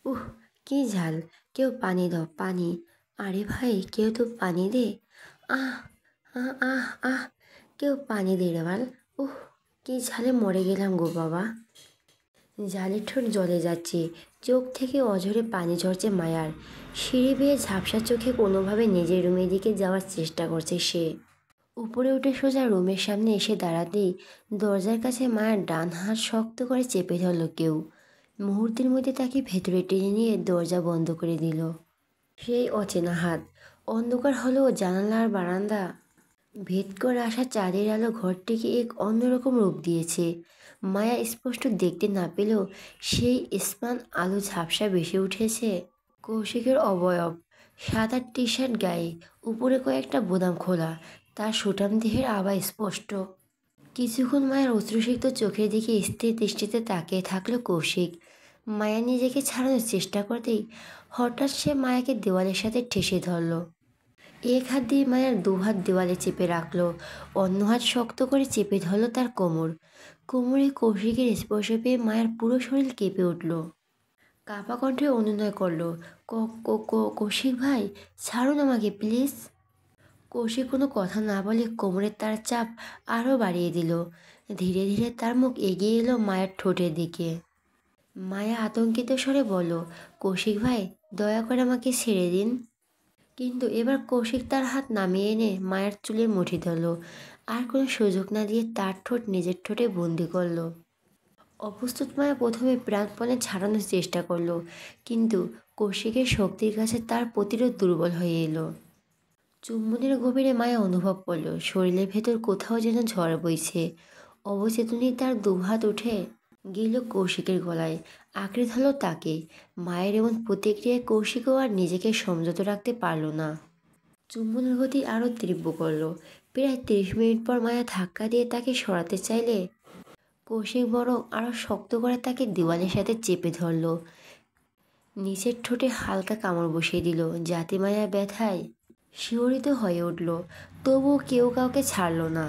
উহ, কি ঝাল! কেউ পানি দাও, পানি! আরে ভাই, কেউ তো পানি দে! আহ আহ আহ আহ! কেউ পানি দে রে বাল! উহ, কি ঝালে মরে গেলাম গো বাবা! জালের ঠোঁট জ্বলে যাচ্ছে, চোখ থেকে অঝরে পানি ঝরছে মায়ার। সিঁড়ি বেয়ে ঝাপসা চোখে কোনোভাবে নিজের রুমের দিকে যাওয়ার চেষ্টা করছে সে। উপরে উঠে সোজা রুমের সামনে এসে দাঁড়াতেই দরজার কাছে মায়ের ডান হাত শক্ত করে চেপে ধরল কেউ। মুহূর্তের মধ্যে তাকে ভেতরে টেনে নিয়ে দরজা বন্ধ করে দিল। সেই অচেনা হাত। অন্ধকার হলেও জানালার বারান্দা ভেদ করে আসা চাঁদের আলো ঘরটিকে এক অন্যরকম রূপ দিয়েছে। মায়া স্পষ্ট দেখতে না পেলেও সেই স্পান আলো ঝাপসা ভেসে উঠেছে কৌশিকের অবয়ব। সাদা টি শার্ট গায়ে, উপরে কয়েকটা বোতাম খোলা, তার সুঠাম দেহের আভা স্পষ্ট। কিছুক্ষণ মায়ের অশ্রুসিক্ত চোখের দিকে স্থির দৃষ্টিতে তাকিয়ে থাকলো কৌশিক। মায়া নিজেকে ছাড়ানোর চেষ্টা করতেই হঠাৎ সে মায়াকে দেওয়ালের সাথে ঠেসে ধরল। এক হাত দিয়ে মায়ার দুহাত দেওয়ালে চেপে রাখলো, অন্য হাত শক্ত করে চেপে ধরলো তার কোমর। কোমরে কৌশিকের স্পর্শ পেয়ে মায়ার পুরো শরীর কেঁপে উঠল। কাঁপা কণ্ঠে অনুনয় করলো, কৌশিক ভাই, ছাড়ুন আমাকে প্লিজ। কৌশিক কোনো কথা না বলে কোমরের তার চাপ আরও বাড়িয়ে দিল। ধীরে ধীরে তার মুখ এগিয়ে এলো মায়ের ঠোঁটের দিকে। মায়া আতঙ্কিত স্বরে বলল, কৌশিক ভাই, দয়া করে আমাকে ছেড়ে দিন। কিন্তু এবার কৌশিক তার হাত নামিয়ে এনে মায়ের চুলের মুঠি ধরল, আর কোনো সুযোগ না দিয়ে তার ঠোঁট নিজের ঠোঁটে বন্দি করলো। অপ্রস্তুত মায়া প্রথমে প্রাণপণে ছাড়ানোর চেষ্টা করলো, কিন্তু কৌশিকের শক্তির কাছে তার প্রতিরোধ দুর্বল হয়ে এলো। চুম্বনের গভীরে মায়া অনুভব করলো শরীরের ভেতর কোথাও যেন ঝড় বইছে। অবচেতনই তার দুহাত উঠে গেল কৌশিকের গলায়, আঁকড়ে ধরল তাকে। মায়ের এমন প্রতিক্রিয়ায় কৌশিকও আর নিজেকে সংযত রাখতে পারল না। চুম্বনের গতি আরও তীব্র করলো। প্রায় 30 মিনিট পর মায়া ধাক্কা দিয়ে তাকে সরাতে চাইলে কৌশিক বরং আরও শক্ত করে তাকে দেওয়ালের সাথে চেপে ধরল। নিচের ঠোঁটে হালকা কামড় বসিয়ে দিল, যাতে মায়া ব্যথায় শিহরিত হয়ে উঠল। তবুও কেউ কাউকে ছাড়ল না।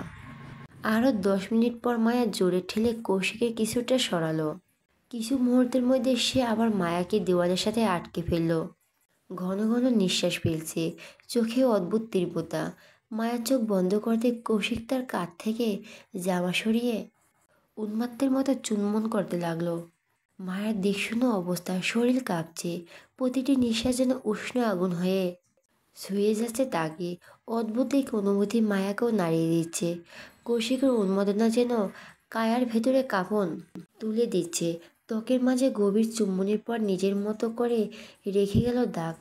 আরও 10 মিনিট পর মায়া জোরে ঠেলে কৌশিকের কিছুটা সরালো। কিছু মুহূর্তের মধ্যে সে আবার মায়াকে দেওয়ালের সাথে আটকে ফেলল। ঘন ঘন নিঃশ্বাস ফেলছে, চোখে অদ্ভুত তীব্রতা। মায়ার চোখ বন্ধ করতে কৌশিক তার কাঁধ থেকে জামা সরিয়ে উন্মাত্তের মতো চুম্বন করতে লাগলো। মায়ের দিকশূন্য অবস্থায় শরীর কাঁপছে, প্রতিটি নিঃশ্বাস যেন উষ্ণ আগুন হয়ে ছুঁয়ে যাচ্ছে তাকে। অদ্ভুত এক অনুভূতি মায়াকেও নাড়িয়ে দিচ্ছে। কৌশিকের উন্মাদনা যেন কায়ার ভেতরে কাঁপন তুলে দিচ্ছে। ত্বকের মাঝে গভীর চুম্বনের পর নিজের মতো করে রেখে গেল দাগ।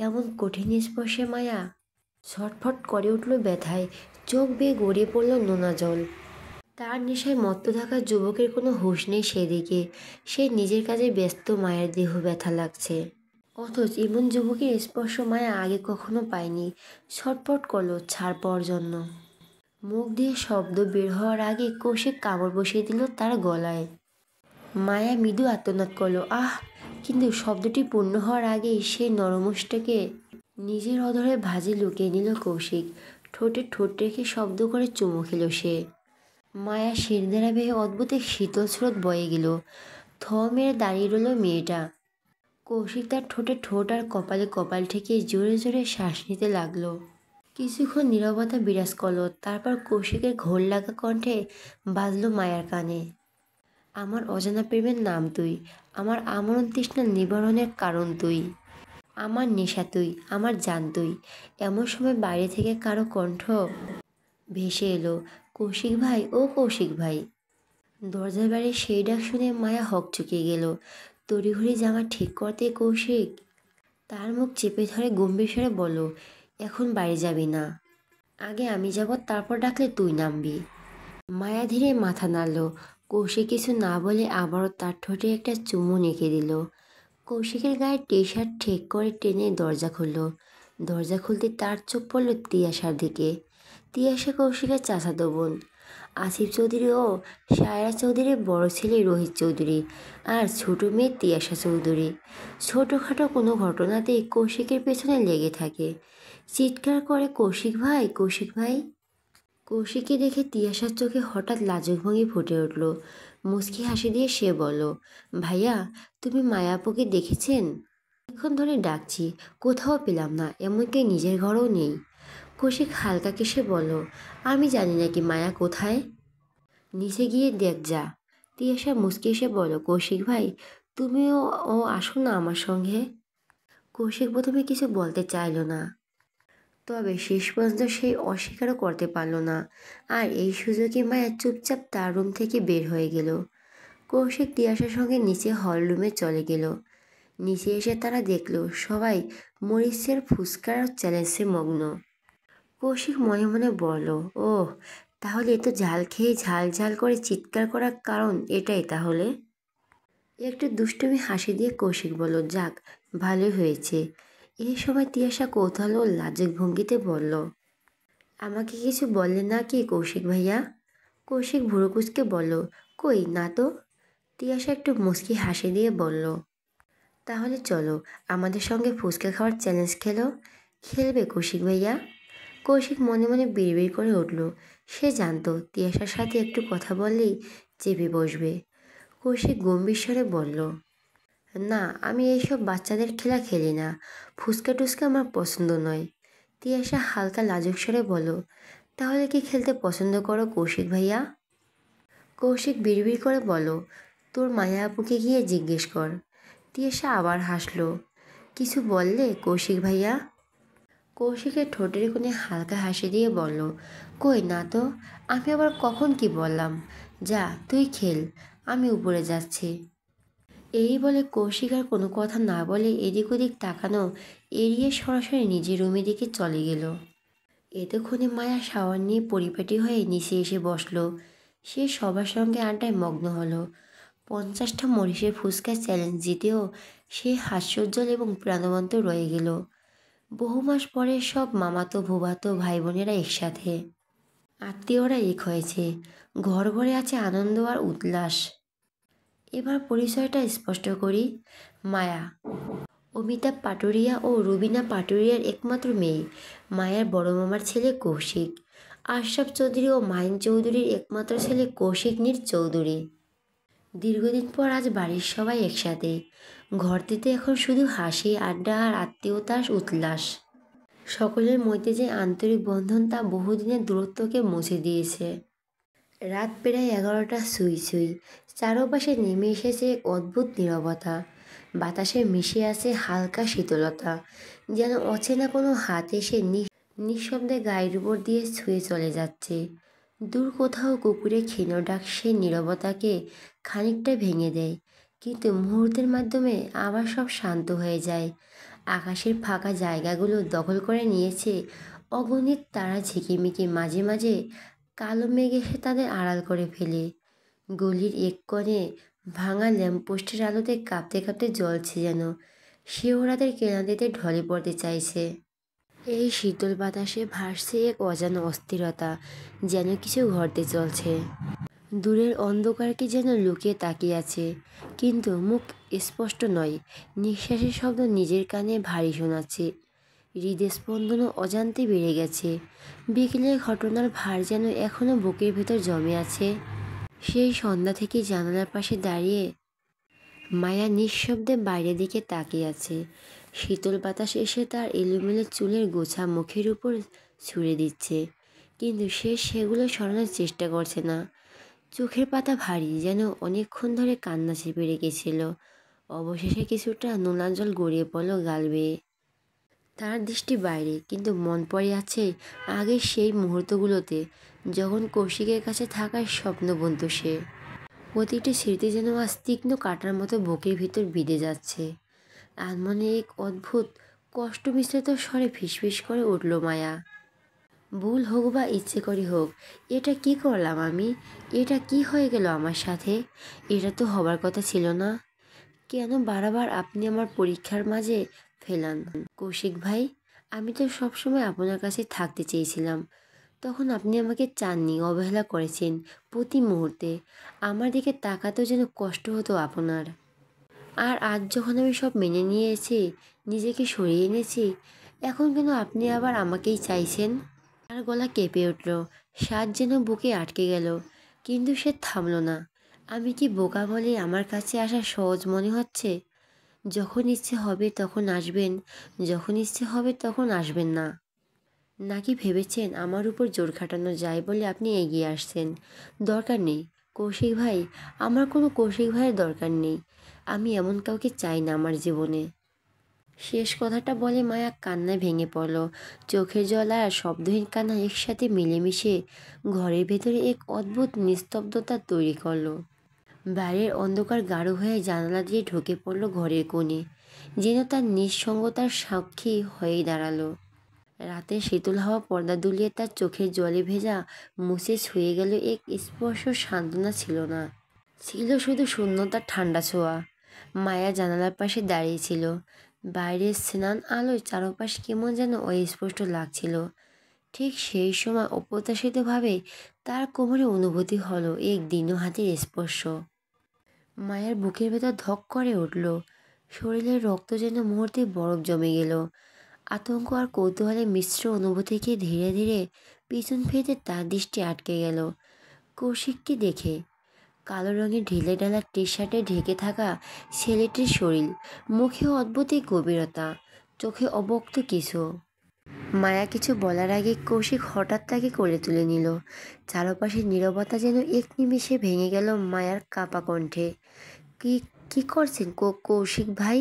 এমন কঠিন স্পর্শে মায়া ছটফট করে উঠল ব্যথায়, চোখ বেয়ে গড়িয়ে পড়ল নোনা জল। তার নেশায় মত্ত থাকা যুবকের কোনো হুঁশ নেই সেদিকে। সে নিজের কাজে ব্যস্ত, মায়ের দেহ ব্যথা লাগছে। অথচ এমন যুবকের স্পর্শ মায়া আগে কখনো পায়নি। ছটফট করলো ছাড় পাওয়ার জন্য। মুখ দিয়ে শব্দ বের হওয়ার আগে কৌশিক কামড় বসিয়ে দিল তার গলায়। মায়া মৃদু আর্তনাদ করলো, আহ! কিন্তু শব্দটি পূর্ণ হওয়ার আগেই সেই নরমোষ্ঠকে নিজের অধরে ভাঁজে লুকিয়ে নিল কৌশিক। ঠোঁটে ঠোঁট রেখে শব্দ করে চুমু খেল সে। মায়া শিরদাঁড়া বেয়ে অদ্ভুত এক শীতল স্রোত বয়ে গেল। থ মেরে দাঁড়িয়ে রইল মেয়েটা। কৌশিক তার ঠোঁটে ঠোঁট আর কপালে কপাল ঠেকিয়ে জোরে জোরে শ্বাস নিতে লাগলো। কিছুক্ষণ নীরবতা বিরাজ করলো, তারপর কৌশিকের ঘোর লাগা কণ্ঠে বাজলো মায়ার কানে, আমার অজানা প্রেমের নাম তুই, আমার আমরণ তৃষ্ণা নিবারণের কারণ তুই, আমার নেশা তুই, আমার জান তুই। এমন সময় বাইরে থেকে কারো কণ্ঠ ভেসে এলো, কৌশিক ভাই, ও কৌশিক ভাই। দরজার বাইরে সেই ডাক শুনে মায়া হকচকিয়ে গেল। তড়িঘড়ি জামা ঠিক করতে কৌশিক তার মুখ চেপে ধরে গম্ভীর স্বরে বলল, এখন বাইরে যাবি না, আগে আমি যাব, তারপর ডাকলে তুই নামবি। মায়া ধীরে মাথা নাড়ল। কৌশিক কিছু না বলে আবারও তার ঠোঁটে একটা চুমু এঁকে দিল। কৌশিকের গায়ে টি শার্ট ঠিক করে টেনে দরজা খুলল। দরজা খুলতে তার চোখ পড়ল তিয়াশার দিকে। তিয়াশা কৌশিকের চাচাতো বোন। আসিফ চৌধুরী ও সায়রা চৌধুরীর বড় ছেলে রোহিত চৌধুরী, আর ছোট মেয়ে তিয়াশা চৌধুরী। ছোটোখাটো কোনো ঘটনাতেই কৌশিকের পেছনে লেগে থাকে, চিৎকার করে, কৌশিক ভাই, কৌশিক ভাই। কৌশিককে দেখে তিয়াশার চোখে হঠাৎ লাজুক ভঙ্গি ফুটে উঠল। মুচকি হাসি দিয়ে সে বলল, ভাইয়া তুমি মায়াপুকে দেখেছেন? অনেকক্ষণ ধরে ডাকছি, কোথাও পেলাম না, এমনকি নিজের ঘরেও নেই। কৌশিক হালকা কেসে বলল, আমি জানি নাকি মায়া কোথায়, নিচে গিয়ে দেখ যা। তিয়াশা মুচকি এসে বলল, কৌশিক ভাই তুমিও ও আসো না আমার সঙ্গে। কৌশিক প্রথমে কিছু বলতে চাইল না, তবে শেষ পর্যন্ত সেই অস্বীকারও করতে পারল না। আর এই সুযোগে মায়া চুপচাপ তার রুম থেকে বের হয়ে গেল। কৌশিক তিয়াশার সঙ্গে নিচে হল রুমে চলে গেল। নিচে এসে তারা দেখল সবাই মরিচের ফুচকার চ্যালেঞ্জে মগ্ন। কৌশিক মনে মনে বলল, ও তাহলে এত ঝাল খেয়ে ঝাল ঝাল করে চিৎকার করার কারণ এটাই তাহলে। একটু দুষ্টুমি হাসি দিয়ে কৌশিক বলল, যাক ভালোই হয়েছে। এই সময় তিয়াশা কৌতূহল ও লাজুক ভঙ্গিতে বলল, আমাকে কিছু বললেন না কি কৌশিক ভাইয়া? কৌশিক ভুরু কুঁচকে বলল, কই না তো। তিয়াশা একটু মুচকি হাসি দিয়ে বলল, তাহলে চলো আমাদের সঙ্গে ফুচকা খাওয়ার চ্যালেঞ্জ খেলবে কৌশিক ভাইয়া? কৌশিক মনে মনে বিড়বিড় করে উঠল। সে জানতো তিয়াশার সাথে একটু কথা বললেই চেপে বসবে। কৌশিক গম্ভীর স্বরে বলল, না আমি এইসব বাচ্চাদের খেলা খেলি না, ফুচকা টুচকা আমার পছন্দ নয়। তিয়াশা হালকা লাজুক স্বরে বলল, তাহলে কি খেলতে পছন্দ করো কৌশিক ভাইয়া? কৌশিক বিড়বিড় করে বলল, তোর মায়া আপুকে গিয়ে জিজ্ঞেস কর। তিয়াশা আবার হাসলো, কিছু বললে কৌশিক ভাইয়া? কৌশিকের ঠোঁটের কোণে হালকা হাসি দিয়ে বলল, কই না তো, আমি আবার কখন কি বললাম, যা তুই খেল, আমি উপরে যাচ্ছি। এই বলে কৌশিক আর কোনো কথা না বলে এদিক ওদিক তাকানো এড়িয়ে সরাসরি নিজের রুমের দিকে চলে গেল। এতক্ষণে মায়া শাওয়ার নিয়ে পরিপাটি হয়ে নিচে এসে বসলো। সে সবার সঙ্গে আড্ডায় মগ্ন হলো। 50টা মরিচের ফুচকা চ্যালেঞ্জ জিতেও সে হাস্যোজ্জ্বল এবং প্রাণবন্ত রয়ে গেল। বহু মাস পরে সব মামাতো ভুবাতো ভাই বোনেরা একসাথে, আত্মীয়রা এক হয়েছে, ঘর ঘরে আছে আনন্দ আর উল্লাস। এবার পরিচয়টা স্পষ্ট করি, মায়া অমিতাভ পাটুরিয়া ও রুবিনা পাটুরিয়ার একমাত্র মেয়ে, মায়ার বড় মামার ছেলে কৌশিক, আশরাফ চৌধুরী ও মাহিন চৌধুরীর একমাত্র ছেলে কৌশিক নীর চৌধুরী। দীর্ঘদিন পর আজ বাড়ির সবাই একসাথে, ঘরটিতে এখন শুধু হাসি আড্ডা আর আত্মীয়তার উল্লাস। সকলের মধ্যে যে আন্তরিক বন্ধন তা বহুদিনের দূরত্বকে মুছে দিয়েছে। রাত প্রায় 11টা ছুঁই ছুঁই, চারপাশে নেমে এসেছে এক অদ্ভুত নীরবতা। বাতাসে মিশে আছে হালকা শীতলতা, যেন অচেনা কোনো হাত এসে নিঃশব্দে গায়ের উপর দিয়ে ছুঁয়ে চলে যাচ্ছে। দূর কোথাও কুকুরের ক্ষীণ ডাক সেই নীরবতাকে খানিকটা ভেঙে দেয়, কিন্তু মুহূর্তের মাধ্যমে আবার সব শান্ত হয়ে যায়। আকাশের ফাঁকা জায়গাগুলো দখল করে নিয়েছে অগণিত তারা, ঝিকিমিকি, মাঝে মাঝে কালো মেঘ এসে তাদের আড়াল করে ফেলে। গলির এক কোণে ভাঙা ল্যাম্পপোস্টের আলোতে কাঁপতে কাঁপতে জ্বলছে, যেন সেও রাতের ক্লান্তিতে ঢলে পড়তে চাইছে। এই শীতল বাতাসে ভাসছে এক অজানা অস্থিরতা, যেন কিছু ঘটতে চলছে। দূরের অন্ধকারকে যেন লুকিয়ে তাকিয়ে আছে, কিন্তু মুখ স্পষ্ট নয়। নিঃশ্বাসের শব্দ নিজের কানে ভারী শোনাচ্ছে, হৃদস্পন্দনও অজান্তে বেড়ে গেছে। বিকেলের ঘটনার ভার যেন এখনও বুকের ভেতর জমে আছে। সেই সন্ধ্যা থেকে জানালার পাশে দাঁড়িয়ে মায়া নিঃশব্দে বাইরের দিকে তাকিয়ে আছে। শীতল বাতাস এসে তার এলোমেলো চুলের গোছা মুখের উপর ছুঁড়ে দিচ্ছে, কিন্তু সে সেগুলো সরানোর চেষ্টা করছে না। চোখের পাতা ভারী, যেন অনেকক্ষণ ধরে কান্না চেপে রেখেছিল। অবশেষে কিছুটা নোনা জল গড়িয়ে পড়ল গাল বেয়ে। তার দৃষ্টি বাইরে, কিন্তু মন পড়ে আছে আগের সেই মুহূর্তগুলোতে, যখন কৌশিকের কাছে থাকার স্বপ্ন বুনত সে। প্রতিটি স্মৃতি যেন আজ তীক্ষ্ণ কাঁটার মতো বুকের ভিতর বিঁধে যাচ্ছে। আর মনে এক অদ্ভুত কষ্ট মিশ্রিত স্বরে ফিসফিস করে উঠল মায়া, ভুল হোক বা ইচ্ছে করে হোক, এটা কি করলাম আমি? এটা কি হয়ে গেল আমার সাথে? এটা তো হবার কথা ছিল না। কেন বারবার আপনি আমার পরীক্ষার মাঝে ফেলান কৌশিক ভাই? আমি তো সবসময় আপনার কাছে থাকতে চেয়েছিলাম, তখন আপনি আমাকে চাননি, অবহেলা করেছেন প্রতি মুহূর্তে। আমার দিকে তাকাতেও যেন কষ্ট হতো আপনার। আর আজ যখন আমি সব মেনে নিয়েছি, নিজেকে সরিয়ে এনেছি, এখন কেন আপনি আবার আমাকেই চাইছেন? তার গলা কেঁপে উঠল, শ্বাস যেন বুকে আটকে গেল, কিন্তু সে থামল না। আমি কি বোকা বলে আমার কাছে আসা সহজ মনে হচ্ছে? যখন ইচ্ছে হবে তখন আসবেন, যখন ইচ্ছে হবে তখন আসবেন না। নাকি ভেবেছেন আমার উপর জোর খাটানো যায় বলে আপনি এগিয়ে আসছেন? দরকার নেই কৌশিক ভাই, আমার কোনো কৌশিক ভাইয়ের দরকার নেই। আমি এমন কাউকে চাই না আমার জীবনে। শেষ কথাটা বলে মায়া কান্নায় ভেঙে পড়ল। চোখের জল আর শব্দহীন কান্না একসাথে মিলেমিশে ঘরের ভেতরে এক অদ্ভুত নিস্তব্ধতা তৈরি করলো। বাইরের অন্ধকার গাঢ় হয়ে জানালা দিয়ে ঢুকে পড়ল ঘরের কোণে, যেন তার নিঃসঙ্গতার সাক্ষী হয়েই দাঁড়ালো। রাতের শীতল হাওয়া পর্দা দুলিয়ে তার চোখের জলে ভেজা মুছে ছুঁয়ে গেল এক স্পর্শ সান্ত্বনা ছিল না, ছিল শুধু শূন্যতার ঠান্ডা ছোঁয়া। মায়া জানালার পাশে দাঁড়িয়েছিল। বাইরের স্নান আলোয় চারপাশ কেমন যেন অস্পষ্ট লাগছিল। ঠিক সেই সময় অপ্রত্যাশিতভাবে তার কোমরে অনুভূতি হলো এক দীন হাতের স্পর্শ। মায়ের বুকের ভেতর ধক করে উঠল। শরীরের রক্ত যেন মুহূর্তে বরফ জমে গেল। আতঙ্ক আর কৌতূহলের মিশ্র অনুভূতিকে ধীরে ধীরে পিছন ফিরতে তার দৃষ্টি আটকে গেল কৌশিককে দেখে। কালো রঙের ঢিলে ঢালা টি শার্টে ঢেকে থাকা ছেলেটির শরীর, মুখে অদ্ভুত এই গভীরতা, চোখে অব্যক্ত কিছু। মায়া কিছু বলার আগে কৌশিক হঠাৎ তাকে কোলে তুলে নিল। চারপাশের নীরবতা যেন এক নিমেষে ভেঙে গেল মায়ার কাঁপা কণ্ঠে। কি কি করছেন কৌশিক ভাই?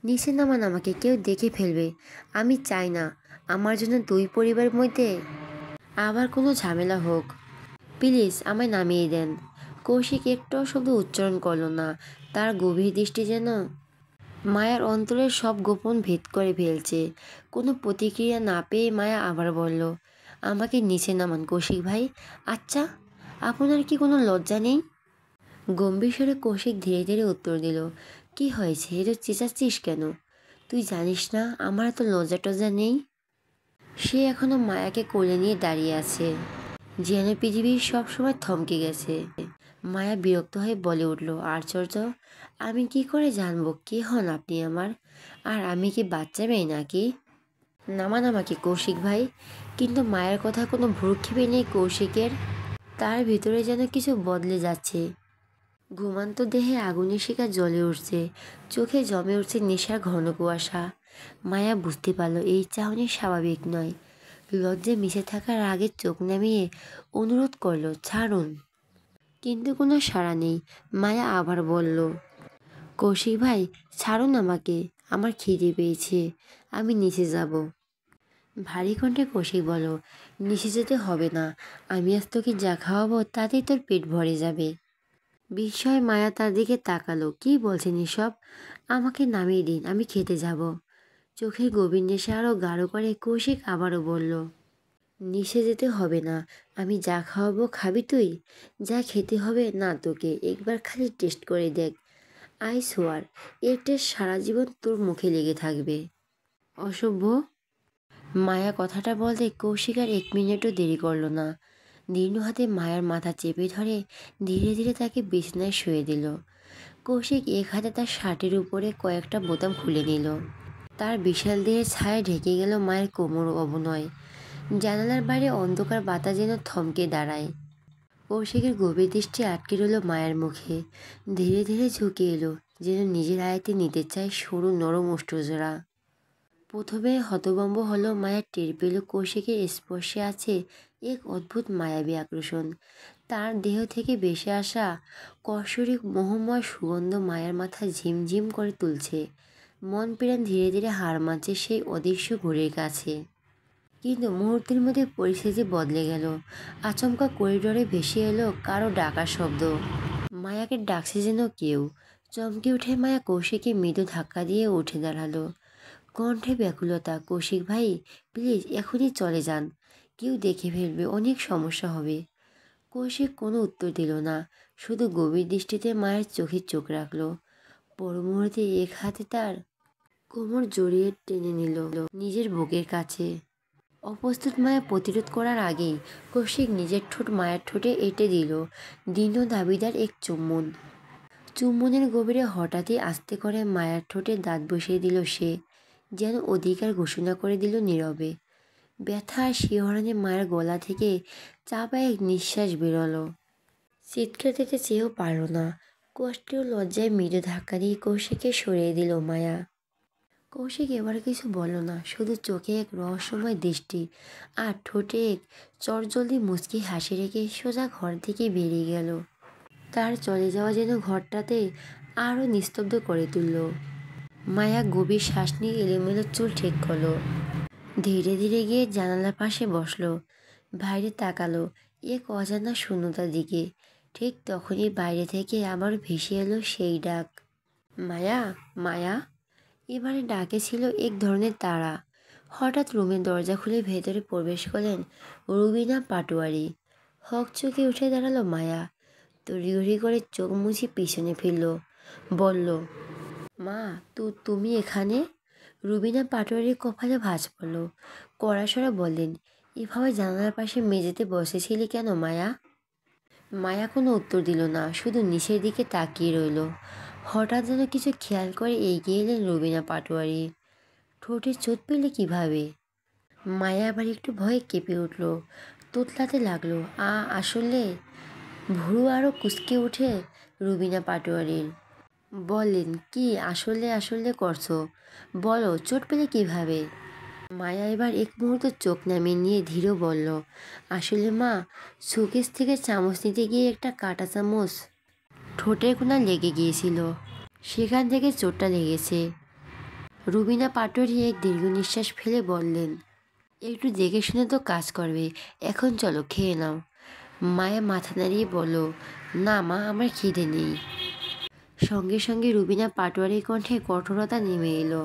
নিচে নামান, আমাকে কেউ দেখে ফেলবে। আমি চাই না আমার জন্য দুই পরিবারের মধ্যে আবার কোনো ঝামেলা হোক। প্লিজ আমায় নামিয়ে দেন। কৌশিক একটাও শব্দ উচ্চারণ করল না। তার গভীর দৃষ্টি যেন মায়ার অন্তরের সব গোপন ভেদ করে ফেলছে। কোনো প্রতিক্রিয়া না পেয়ে মায়া আবার বলল, আমাকে নিচে নামান কৌশিক ভাই। আচ্ছা, আপনার কি কোনো লজ্জা নেই? গম্ভীর স্বরে কৌশিক ধীরে ধীরে উত্তর দিল, কি হয়েছে, এত চেঁচাচ্ছিস কেন? তুই জানিস না আমার এত লজ্জা টজ্জা নেই। সে এখনো মায়াকে কোলে নিয়ে দাঁড়িয়ে আছে, যেন পৃথিবী সবসময় থমকে গেছে। মায়া বিরক্ত হয়ে বলে উঠল, আশ্চর্য, আমি কি করে জানবো কে হন আপনি আমার? আর আমি কি বাচ্চা মেয়ে নাকি? নামান আমাকে কৌশিক ভাই। কিন্তু মায়ের কথা কোনো ভ্রুক্ষেপে নেই কৌশিকের। তার ভিতরে যেন কিছু বদলে যাচ্ছে। ঘুমান্ত দেহে আগুনের শিখা জ্বলে উঠছে, চোখে জমে উঠছে নেশার ঘন কুয়াশা। মায়া বুঝতে পারল এই চাহনি স্বাভাবিক নয়। লজ্জায় মিশে থাকার আগে চোখ নামিয়ে অনুরোধ করলো, ছাড়ুন। কিন্তু কোনো সাড়া নেই। মায়া আবার বলল, কৌশিক ভাই ছাড়ুন আমাকে, আমার খিদে পেয়েছে, আমি নিচে যাব। ভারী কণ্ঠে কৌশিক বলল, নিচে যেতে হবে না, আমি আজ তোকে যা খাওয়াবো তাতেই তোর পেট ভরে যাবে। বিস্ময় মায়া তার দিকে তাকালো, কি বলছেন এসব? আমাকে নামিয়ে দিন, আমি খেতে যাব। চোখের গভীর নেশা আরও গাঢ় করে কৌশিক আবারও বলল, নিচে যেতে হবে না, আমি যা খাওয়াবো খাবি তুই? যা খেতে হবে না তোকে, একবার খালি টেস্ট করে দেখ। আই সোয়ার, এর টেস্ট সারা জীবন তোর মুখে লেগে থাকবে। অসভ্য। মায়া কথাটা বলতে কৌশিক আর এক মিনিটও দেরি করল না। দীর্ণ হাতে মায়ার মাথা চেপে ধরে ধীরে ধীরে তাকে বিছানায় শুয়ে দিল। কৌশিক এক হাতে তার শার্টের উপরে কয়েকটা বোতাম খুলে নিল। তার বিশাল দেহের ছায়া ঢেকে গেল মায়ের কোমর অবনয়। জানালার বাইরে অন্ধকার বাতাস যেন থমকে দাঁড়ায়। কৌশিকের গভীর দৃষ্টি আটকে রইল মায়ের মুখে। ধীরে ধীরে ঝুঁকে এলো, যেন নিজের আয়ত্তে নিতে চায় সরু নরম ওষ্ঠজোড়া। প্রথমে হতভম্ব হলো মায়া, টের পেল কৌশিকের স্পর্শে আছে এক অদ্ভুত মায়াবী আকর্ষণ। তার দেহ থেকে ভেসে আসা কসুরি মোহময় সুগন্ধ মায়ের মাথা ঝিমঝিম করে তুলছে। মন প্রাণ ধীরে ধীরে হার মানছে সেই অদৃশ্য ঘড়ির কাছে। কিন্তু মুহূর্তের মধ্যে পরিস্থিতি বদলে গেল। আচমকা করিডোরে ভেসে এলো কারো ডাকার শব্দ। মায়াকে ডাকছে যেন কেউ। চমকে উঠে মায়া কৌশিককে মৃদু ধাক্কা দিয়ে উঠে দাঁড়ালো। কণ্ঠে ব্যাকুলতা, কৌশিক ভাই প্লিজ এখনই চলে যান, কেউ দেখে ফেলবে, অনেক সমস্যা হবে। কৌশিক কোনো উত্তর দিল না, শুধু গভীর দৃষ্টিতে মায়ের চোখে চোখ রাখলো। পর মুহূর্তে এক হাতে তার কোমর জড়িয়ে টেনে নিল নিজের বুকের কাছে। অপ্রস্তুত মায়া প্রতিরোধ করার আগেই কৌশিক নিজের ঠোঁট মায়ের ঠোঁটে এঁটে দিল দীর্ঘ দাবিদার এক চুম্বন। চুম্বনের গভীরে হঠাৎই আস্তে করে মায়ের ঠোঁটে দাঁত বসিয়ে দিল সে, যেন অধিকার ঘোষণা করে দিল নীরবে। ব্যথা আর শিহরণে মায়ের গলা থেকে চাপা এক নিঃশ্বাস বেরোলো। চিৎকার দিতে চেয়েও পারল না। কষ্টে ও লজ্জায় মৃদু ধাক্কা দিয়ে কৌশিককে সরিয়ে দিল মায়া। কৌশিক এবার কিছু বলল না, শুধু চোখে এক রহস্যময় দৃষ্টি আর ঠোঁটে এক চটজলদি মুচকি হাসি রেখে সোজা ঘর থেকে বেরিয়ে গেল। তার চলে যাওয়া যেন ঘরটাতে আরও নিস্তব্ধ করে তুলল। মায়া গভীর শ্বাস নিয়ে এলোমেলো চুল ঠিক করলো। ধীরে ধীরে গিয়ে জানালার পাশে বসলো। বাইরে তাকালো এক অজানা শূন্যতার দিকে। ঠিক তখনই বাইরে থেকে আবার ভেসে এলো সেই ডাক, মায়া, মায়া। এবারে ডাকে ছিল এক ধরনের তাড়া। হঠাৎ রুমের দরজা খুলে ভেতরে প্রবেশ করলেন রুবিনা পাটোয়ারি। হকচকে উঠে দাঁড়ালো মায়া। তড়িঘড়ি করে চোখ মুছে পিছনে ফিরল, বলল, মা, তুমি এখানে? রুবিনা পাটোয়ারির কপালে ভাঁজ পড়ল। কড়াসড়া বললেন, এভাবে জানালার পাশে মেঝেতে বসেছিলি কেন মায়া? মায়া কোনো উত্তর দিল না, শুধু নিচের দিকে তাকিয়ে রইল। হঠাৎ যেন কিছু খেয়াল করে এগিয়ে এলেন রুবিনা পাটোয়ারি। ঠোঁটে চোট পেলে কিভাবে? মায়া আবার একটু ভয়ে কেঁপে উঠল, তোতলাতে লাগলো। আসলে। ভুরু আরও কুঁচকে উঠে রুবিনা পাটোয়ারির। বললেন, কি আসলে আসলে করছো? বলো, চোট পেলে কিভাবে? মায়া এবার এক মুহূর্ত চোখ নামিয়ে নিয়ে ধীরে বলল, আসলে মা, শোকেস থেকে চামচ নিতে গিয়ে একটা কাঁটা চামচ ঠোঁটের কোণা লেগে গিয়েছিল, সেখান থেকে চোটটা লেগেছে। রুবিনা পাটোয়ারি এক দীর্ঘ নিঃশ্বাস ফেলে বললেন, একটু দেখে শুনে তো কাজ করবে, এখন চলো খেয়ে নাও। মায়া মাথা নাড়িয়ে বলল, না মা, আমার খিদে নেই। সঙ্গে সঙ্গে রুবিনা পাটোয়ারির কণ্ঠে কঠোরতা নেমে এলো,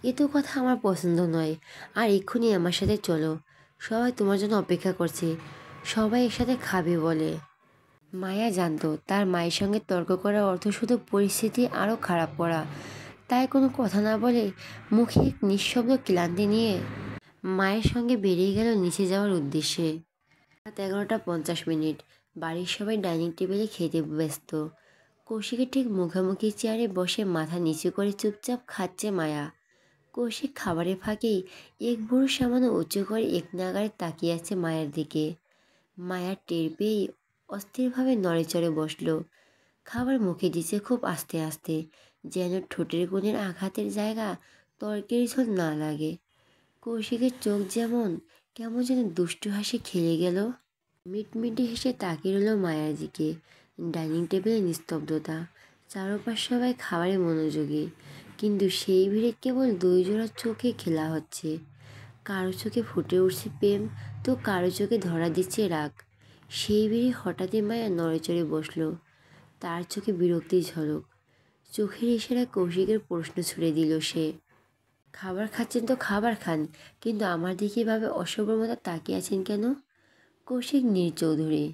এ তো কথা আমার পছন্দ নয়, আর এক্ষুনি আমার সাথে চলো, সবাই তোমার জন্য অপেক্ষা করছে, সবাই একসাথে খাবে বলে। মায়া জানতো তার মায়ের সঙ্গে তর্ক করার অর্থ শুধু পরিস্থিতি আরও খারাপ করা, তাই কোনো কথা না বলে মুখে এক নিঃশব্দ ক্লান্তি নিয়ে মায়ের সঙ্গে বেরিয়ে গেল নিচে যাওয়ার উদ্দেশ্যে। রাত 11:50। বাড়ির সবাই ডাইনিং টেবিলে খেতে ব্যস্ত। কৌশিকের ঠিক মুখোমুখি চেয়ারে বসে মাথা নিচু করে চুপচাপ খাচ্ছে মায়া। কৌশিক খাবারের ফাঁকেই এক বুড়ো সামান্য উঁচু করে এক নাগাড়ে তাকিয়ে আছে মায়ের দিকে। মায়া টের পেয়েই অস্থিরভাবে নড়েচড়ে বসলো। খাবার মুখে দিচ্ছে খুব আস্তে আস্তে, যেন ঠোঁটের কোণের আঘাতের জায়গা তর্কের ঝোল না লাগে। কৌশিকের চোখ যেমন কেমন যেন দুষ্টু হাসি খেলে গেল। মিটমিটে হেসে তাকিয়ে রইল মায়ের দিকে। ডাইনিং টেবিলে নিস্তব্ধতা, চারপাশ সবাই খাবারে মনোযোগী, কিন্তু সেই ভিড়ে কেবল দুই জোড়া চোখে খেলা হচ্ছে। কারো চোখে ফুটে উঠছে প্রেম, তো কারো চোখে ধরা দিচ্ছে রাগ। সেই ভিড়ে হঠাৎই মায়া নড়েচড়ে বসলো। তার চোখে বিরক্তির ঝলক। চোখের ইশারায় কৌশিকের প্রশ্ন ছুড়ে দিল সে, খাবার খাচ্ছেন তো খাবার খান, কিন্তু আমার দিকে এভাবে অসবর মতো তাকিয়ে আছেন কেন? কৌশিক চৌধুরী।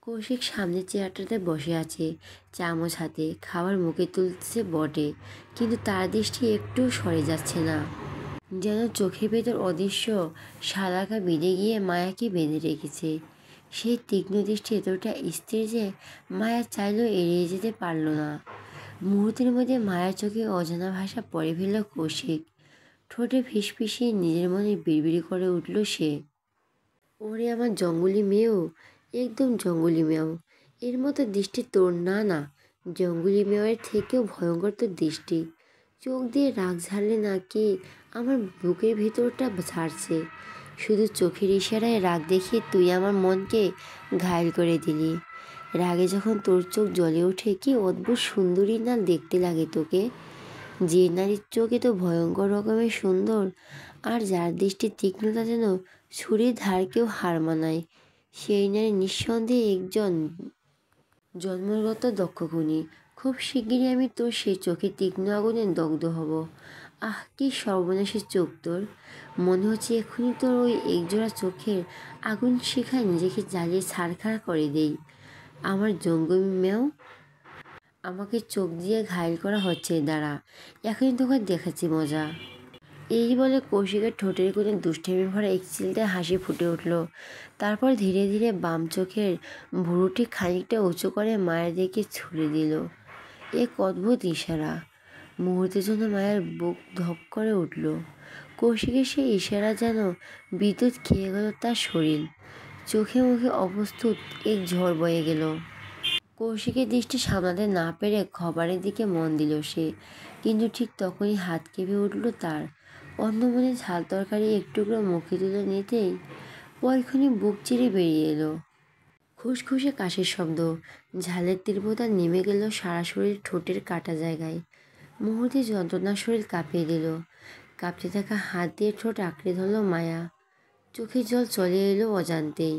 কৌশিক সামনের চেয়ারটাতে বসে আছে, চামচ হাতে খাবার মুখে তুলছে বটে, কিন্তু তার দৃষ্টি একটু সরে যাচ্ছে না, যেন চোখের ভেতর অদৃশ্য শালাকা বেঁধে গিয়ে মায়াকে বেঁধে রেখেছে। সেই তীক্ষ্ণ দৃষ্টি এতটা স্থির যে মায়া চাইলেও এড়িয়ে যেতে পারল না। মুহূর্তের মধ্যে মায়ার চোখে অজানা ভাষা পড়ে ফেলল কৌশিক। ঠোঁটে ফিসফিসিয়ে নিজের মনে বিড়বিড়ি করে উঠল সে, ওরে আমার জঙ্গলি মেয়েও, একদম জঙ্গলি মেয়েও, এর মতো দৃষ্টি তোর না। না, জঙ্গলি মেয়ের থেকেও ভয়ঙ্কর তোর দৃষ্টি। চোখ দিয়ে রাগ ঝাড়লে নাকি আমার বুকের ভিতরটা ঝাড়ছে। শুধু চোখের ইশারায় রাগ দেখিয়ে তুই আমার মনকে ঘায়েল করে দিলি। রাগে যখন তোর চোখ জ্বলে ওঠে, কি অদ্ভুত সুন্দরী না দেখতে লাগে তোকে। যে নারীর চোখে তো ভয়ঙ্কর রকমের সুন্দর, আর যার দৃষ্টির তীক্ষ্ণতা যেন ছুরির ধারকেও হার মানায়, সেই নারী নিঃসন্দেহে একজন জন্মগত দক্ষ খুনী। খুব শিগগিরই আমি তোর সেই চোখের তীক্ষ্ণ আগুনে দগ্ধ হব। আহ, কি সর্বনাশী চোখ তোর! মনে হচ্ছে এক্ষুনি তোর ওই একজোড়া চোখের আগুন শিখায় নিজেকে জ্বালিয়ে ছারখার করে দেই। আমার জঙ্গলি মেয়েও, আমাকে চোখ দিয়ে ঘায়েল করা হচ্ছে, দাঁড়া, এখনই তোকে দেখাচ্ছি মজা। এই বলে কৌশিকের ঠোঁটের কোণে দুষ্টামি ভরা এক চিলতে হাসি ফুটে উঠল। তারপর ধীরে ধীরে বাম চোখের ভুরুটি খানিকটা উঁচু করে মায়ের দিকে ছুড়ে দিল। এক অদ্ভুত ইশারা। মুহূর্তের জন্য মায়ের বুক ধপ করে উঠল। কৌশিকের সেই ইশারা যেন বিদ্যুৎ খেয়ে গেল তার শরীর। চোখে মুখে অপ্রস্তুত এক ঝড় বয়ে গেল। কৌশিকের দৃষ্টি সামলাতে না পেরে খাবারের দিকে মন দিল সে, কিন্তু ঠিক তখনই হাত কেঁপে উঠল তার। অন্নমনে ঝাল তরকারি একটুকরো মুখে তুলে নিতেই পরক্ষণে বুক চিরে বেরিয়ে এলো খুসখুসে কাশির শব্দ। ঝালের তীব্রতা নেমে গেল সারা শরীর, ঠোঁটের কাটা জায়গায়। মুহূর্তে যন্ত্রণার শরীর কাঁপিয়ে দিল। কাঁপতে থাকা হাত দিয়ে ঠোঁট আঁকড়ে ধরল মায়া। চোখের জল চলে এলো অজান্তেই।